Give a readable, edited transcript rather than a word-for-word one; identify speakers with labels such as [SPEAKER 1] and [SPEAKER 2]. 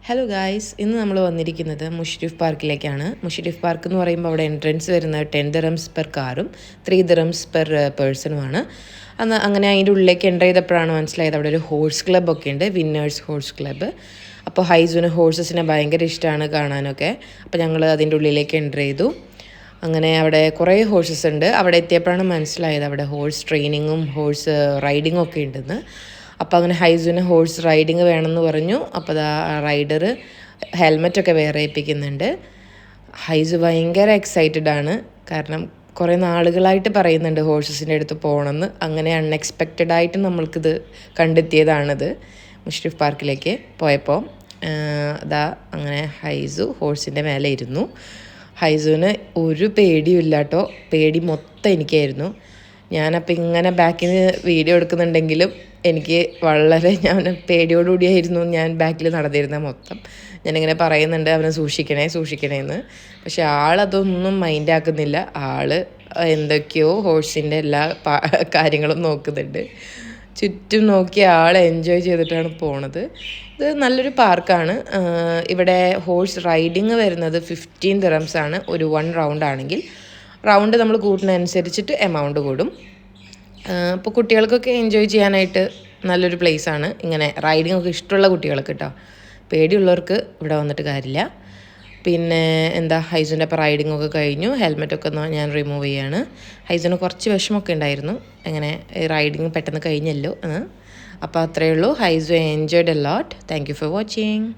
[SPEAKER 1] Hello guys, ഇന്ന് നമ്മൾ വന്നിരിക്കുന്നത് മുഷരിഫ് പാർക്കിലേക്കാണ്. മുഷരിഫ് പാർക്ക് എന്ന് പറയുമ്പോൾ അവിടെ എൻട്രൻസ് വരുന്നത് 10 dirhams പെർ കാറും 3 dirhams പെർ പേഴ്സണുമാണ്. അങ്ങനെ അതിൻ്റെ ഉള്ളിലേക്ക് എൻ്റർ ചെയ്തപ്പോഴാണ് മനസ്സിലായത് അവിടെ ഒരു ഹോഴ്സ് ക്ലബ്ബൊക്കെ ഉണ്ട്, വിന്നേഴ്സ് ഹോഴ്സ് ക്ലബ്ബ്. അപ്പോൾ ഹൈസുവിന് ഹോഴ്സസിനെ ഭയങ്കര ഇഷ്ടമാണ് കാണാനൊക്കെ. അപ്പോൾ ഞങ്ങൾ അതിൻ്റെ ഉള്ളിലേക്ക് എൻ്റർ ചെയ്തു. അങ്ങനെ അവിടെ കുറേ ഹോഴ്സസ് ഉണ്ട്. അവിടെ എത്തിയപ്പോഴാണ് മനസ്സിലായത് അവിടെ ഹോഴ്സ് ട്രെയിനിങ്ങും ഹോഴ്സ് റൈഡിങ്ങും ഒക്കെ ഉണ്ടെന്ന്. അപ്പോൾ അങ്ങനെ ഹൈസുവിന് ഹോഴ്സ് റൈഡിങ് വേണമെന്ന് പറഞ്ഞു. അപ്പോൾ ആ റൈഡർ ഹെൽമെറ്റൊക്കെ വേറെ ഏൽപ്പിക്കുന്നുണ്ട്. ഹൈസു ഭയങ്കര എക്സൈറ്റഡ് ആണ്. കാരണം കുറേ നാളുകളായിട്ട് പറയുന്നുണ്ട് ഹോഴ്സസിൻ്റെ അടുത്ത് പോകണമെന്ന്. അങ്ങനെ അൺഎക്സ്പെക്റ്റഡ് ആയിട്ട് നമ്മൾക്കിത് കണ്ടെത്തിയതാണിത്. മുഷരിഫ് പാർക്കിലേക്ക് പോയപ്പോൾ അതാ അങ്ങനെ ഹൈസു ഹോഴ്സിൻ്റെ മേലെ ഇരുന്നു. ഹൈസുവിന് ഒരു പേടിയും ഇല്ല കേട്ടോ. പേടി മൊത്തം എനിക്കായിരുന്നു. ഞാനപ്പോൾ ഇങ്ങനെ ബാക്കിൽ നിന്ന് വീഡിയോ എടുക്കുന്നുണ്ടെങ്കിലും എനിക്ക് ഞാൻ പേടിയോടുകൂടിയായിരുന്നു ഞാൻ ബാക്കിൽ നടന്നിരുന്നത് മൊത്തം. ഞാനിങ്ങനെ പറയുന്നുണ്ട് അവനെ സൂക്ഷിക്കണേ എന്ന്. പക്ഷെ ആളതൊന്നും മൈൻഡാക്കുന്നില്ല. എന്തൊക്കെയോ ഹോഴ്സിൻ്റെ എല്ലാ കാര്യങ്ങളും നോക്കുന്നുണ്ട്. ചുറ്റും നോക്കി എൻജോയ് ചെയ്തിട്ടാണ് പോണത്. ഇത് നല്ലൊരു പാർക്കാണ്. ഇവിടെ ഹോഴ്സ് റൈഡിങ് വരുന്നത് 15 dirhams ആണ് ഒരു 1 റൗണ്ട് ആണെങ്കിൽ. റൗണ്ട് നമ്മൾ കൂട്ടുന്നതനുസരിച്ചിട്ട് എമൗണ്ട് കൂടും. അപ്പോൾ കുട്ടികൾക്കൊക്കെ എൻജോയ് ചെയ്യാനായിട്ട് നല്ലൊരു പ്ലേസാണ്. ഇങ്ങനെ റൈഡിംഗ് ഒക്കെ ഇഷ്ടമുള്ള കുട്ടികൾക്ക് കേട്ടോ. പേടിയുള്ളവർക്ക് ഇവിടെ വന്നിട്ട് കാര്യമില്ല. പിന്നെ ഹൈസുവിൻ്റെ അപ്പോൾ റൈഡിംഗ് ഒക്കെ കഴിഞ്ഞു. ഹെൽമെറ്റൊക്കെ ഞാൻ റിമൂവ് ചെയ്യാണ്. ഹൈസുവിന് കുറച്ച് വിഷമമൊക്കെ ഉണ്ടായിരുന്നു, എങ്ങനെ റൈഡിങ് പെട്ടെന്ന് കഴിഞ്ഞല്ലോ എന്ന്. അപ്പോൾ അത്രയേ ഉള്ളൂ. ഹൈസു enjoyed a lot. Thank you for watching.